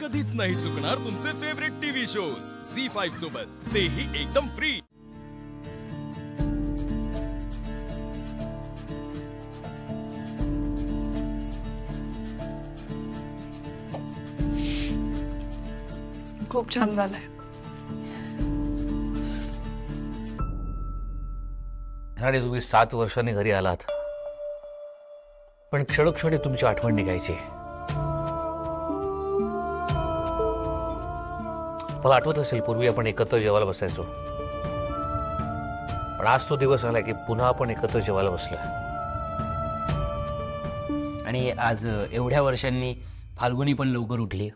कधीच नाही चुकणार तुमचे फेवरेट टीव्ही शोज झी5 सोबत, तेही एकदम फ्री। खूप छान झालंय। राणे, तुम्ही 7 वर्षांनी घरी आलात, पण क्षणोक्षणी तुमची आठवण निघायची। मला आठवत असेल, पूर्वी आपण एकत्र जेवायला बसायचो, पण आज तो दिवस आला की पुन्हा आपण एकत्र जेवायला बसलोय। आणि आज एवढ्या वर्षांनी फाल्गुनी पण लवकर उठली।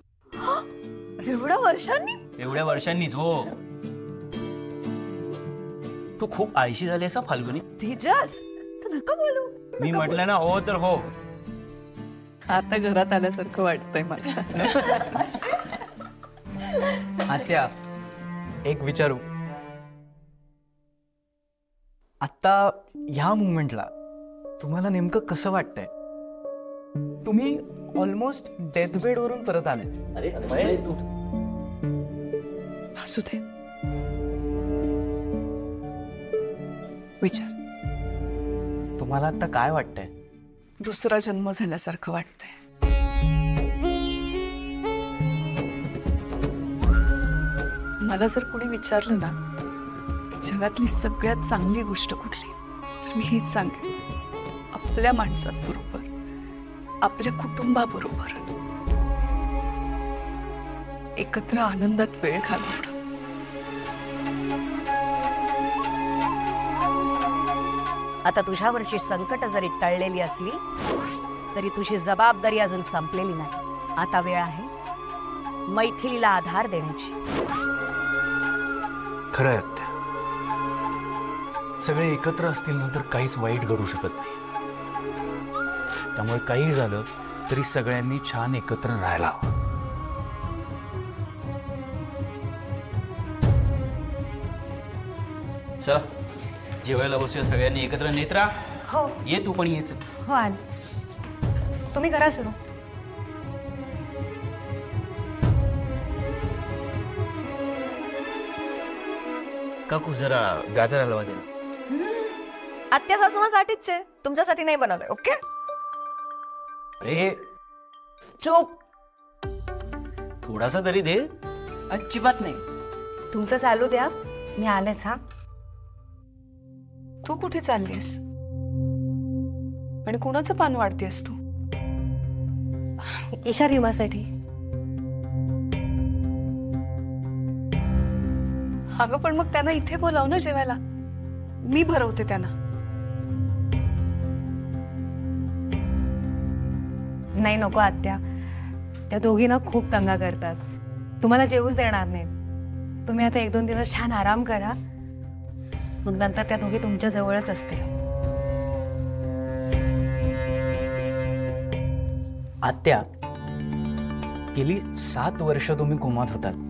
एवढ्या वर्षांनी? एवढ्या वर्षांनीच, हो। तू खूप आळशी झाली असा फाल्गुनी। तेजस, तू नका बोलू। मी म्हटलं ना हो तर हो। आता घरात आल्यासारखं वाटतंय मला। आत्या, एक विचारू, आता ह्या मुमेंटला तुम्हाला नेमकं कसं वाटतंय? तुम्ही ऑलमोस्ट डेथ बेड वरून परत आले। असू दे, विचार। तुम्हाला आता काय वाटतंय? दुसरा जन्म झाल्यासारखं वाटतंय। मला जर कोणी विचारलं ना जगातली सगळ्यात चांगली गोष्ट कुठली, तर मी हीच सांगेन, आपल्या माणसाबरोबर, आपल्या कुटुंबाबरोबर एकत्र आनंदात वेळ घालवणं। आता तुझ्यावरची संकट जरी टळलेली असली तरी तुझी जबाबदारी अजून संपलेली नाही। आता वेळ आहे मैथिलीला आधार देण्याची। खरं आहे आत्या, सगळे एकत्र असतील ना तर काहीच वाईट घडू शकत नाही। त्यामुळे काही झालं तरी सगळ्यांनी छान एकत्र राहायला हवं। चला जेवायला बसूया सगळ्यांनी एकत्र। नेत्रा, हो ये तू पण येच। हो, आज तुम्ही करा सुरू। काकू जरा गाजर हलवा दे ना। आत्या सासूसाठीच आहे, तुमच्यासाठी नाही बनवलंय। ओके, अरे चुप। थोडासा तरी दे। अजिबात नाही। तुमचं चालू द्या, मी आलेच। हा, तू कुठे चाललीस आणि कुणाचं पान वाढतेस तू? ईशा रिमासाठी। अगं पण मग त्यांना इथे बोलाव ना जेवायला, मी भरवते त्यांना। नाही नको आत्या, त्या दोघींना खूप दंगा करतात, तुम्हाला जेवूच देणार नाहीत। तुम्ही आता 1-2 दिवस छान आराम करा, मग नंतर त्या दोघी तुमच्या जवळच असतील। आत्या, गेली 7 वर्ष तुम्ही कोमात होतात,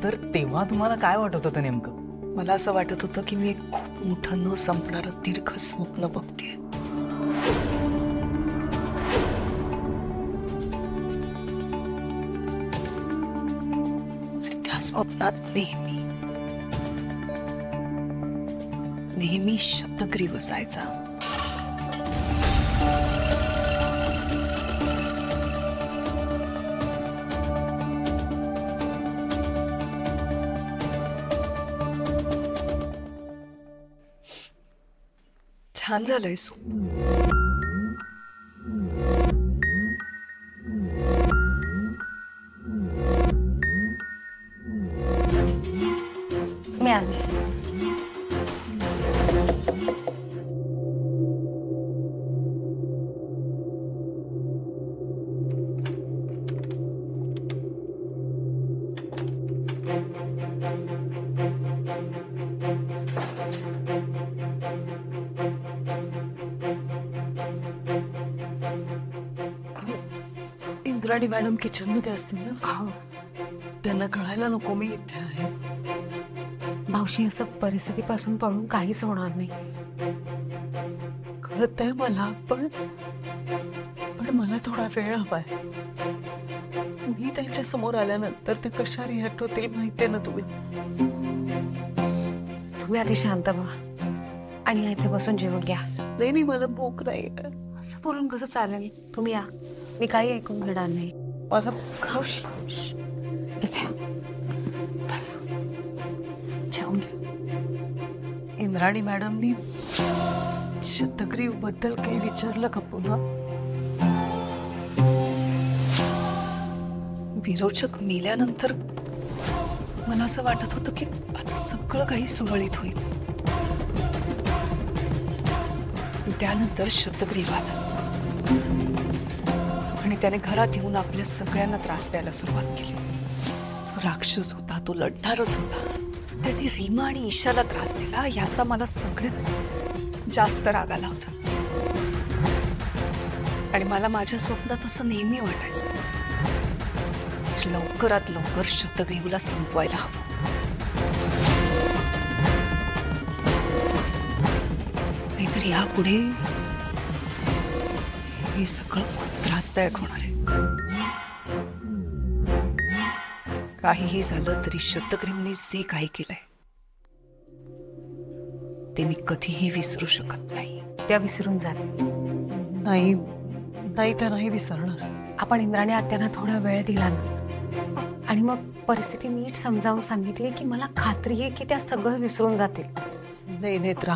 तर तेव्हा तुम्हाला काय वाटत होतं नेमकं? मला असं वाटत होतं की मी एक खूप मोठं न संपणारं दीर्घ स्वप्न बघते। आणि त्या स्वप्नात नेहमी शतग्रीव असायचा। छान झालंय सू। मी आलेच। इंद्राणी मॅडम किचन मध्ये असतील ना? त्यांना कळायला नको मी इथे आहे। मावशी, असं परिस्थितीपासून पळून काहीच होणार नाही। कळत आहे मला, पण मला थोडा वेळ हवाय। मी त्यांच्या समोर आल्यानंतर ते कशा रिॲक्ट होतील माहितीये ना तुम्ही. तुम्ही आधी शांत व्हा आणि इथे बसून जेवून घ्या. नाही मला भूक नाही. असं बोलून कसं चालेल? तुम्ही या, मी काही ऐकून घेणार नाही. मला खाऊ इथे बसा, जेवून घ्या. इंद्राणी मॅडमनी शतग्रीव बद्दल काही विचारलं का पुन्हा? विरोचक मेल्यानंतर मला असं वाटत होतं की आता सगळं काही सुरळीत होईल. त्यानंतर शतग्रीव आला आणि त्याने घरात येऊन आपल्या सगळ्यांना त्रास द्यायला सुरुवात केली. तो राक्षस होता, तो लढणारच होता. त्याने रीमा आणि ईशाला त्रास दिला, याचा मला सगळ्यात जास्त राग आला होता. आणि मला माझ्या स्वप्नात असं नेहमी वाटायचं, लवकरात लवकर शतग्रीवला संपवायला हवं. नाहीतर यापुढे हे सगळं खूप त्रासदायक होणार आहे. काहीही झालं तरी शतग्रीवने जे काही केलंय ते मी कधीही विसरू शकत नाही. त्या विसरून जात नाही नाही, त्या नाही विसरणार. आपण इंद्राणी आत्यांना थोडा वेळ दिला ना आणि मग परिस्थिती नीट समजावून सांगितली की मला खात्री आहे की त्या सगळं विसरून जातील. नहीं नेत्रा,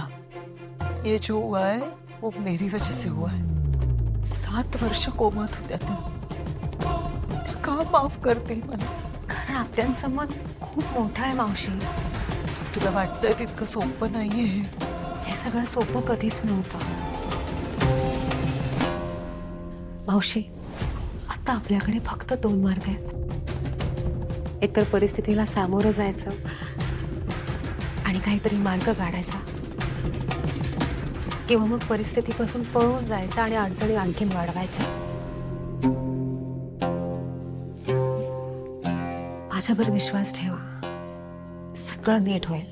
ये जो हुआ है वो मेरी वजह से हुआ है. 7 वर्ष कोमात होत्या त्या का माफ करतील मला? कारण आत्यांचं मन खूप मोठं आहे मावशी. तुला वाटतंय तितकं सोपं नाहीये हे? हे सगळं सोपं कधीच नव्हतं मावशी. आता आपल्याकडे फक्त 2 मार्ग आहेत. एकतर परिस्थितीला सामोरं जायचं आणि काहीतरी मार्ग काढायचा, किंवा मग परिस्थितीपासून पळून जायचं आणि अडचणी आणखीन वाढवायच्या. माझ्यावर विश्वास ठेवा, सगळं नीट होईल.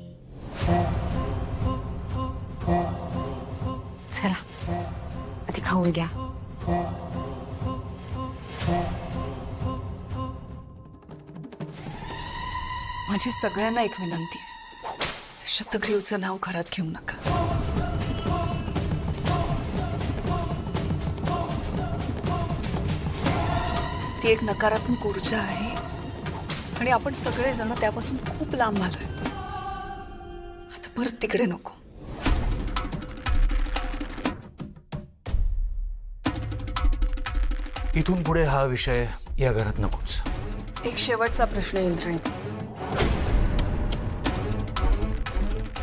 चला आधी खाऊन घ्या. माझी सगळ्यांना एक विनंती आहे, शतग्रीवचं नाव घरात घेऊ नका. ती एक नकारात्मक ऊर्जा आहे आणि आपण सगळेजण त्यापासून खूप लांब आलोय. आता परत तिकडे नको. इथून पुढे हा विषय या घरात नकोच. एक शेवटचा प्रश्न इंद्राणी,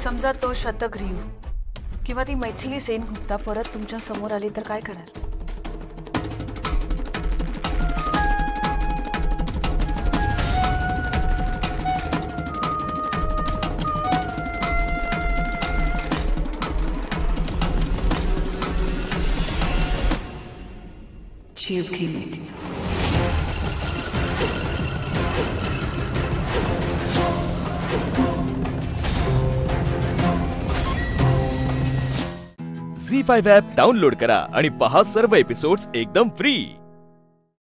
समजा तो शतग्रीव किंवा ती मैथिली सेनगुप्ता परत तुमच्या समोर आली तर काय कराल? जीव घेईन मी तिचा. झी5 ॲप डाउनलोड करा आणि पहा सर्व एपिसोड्स एकदम फ्री.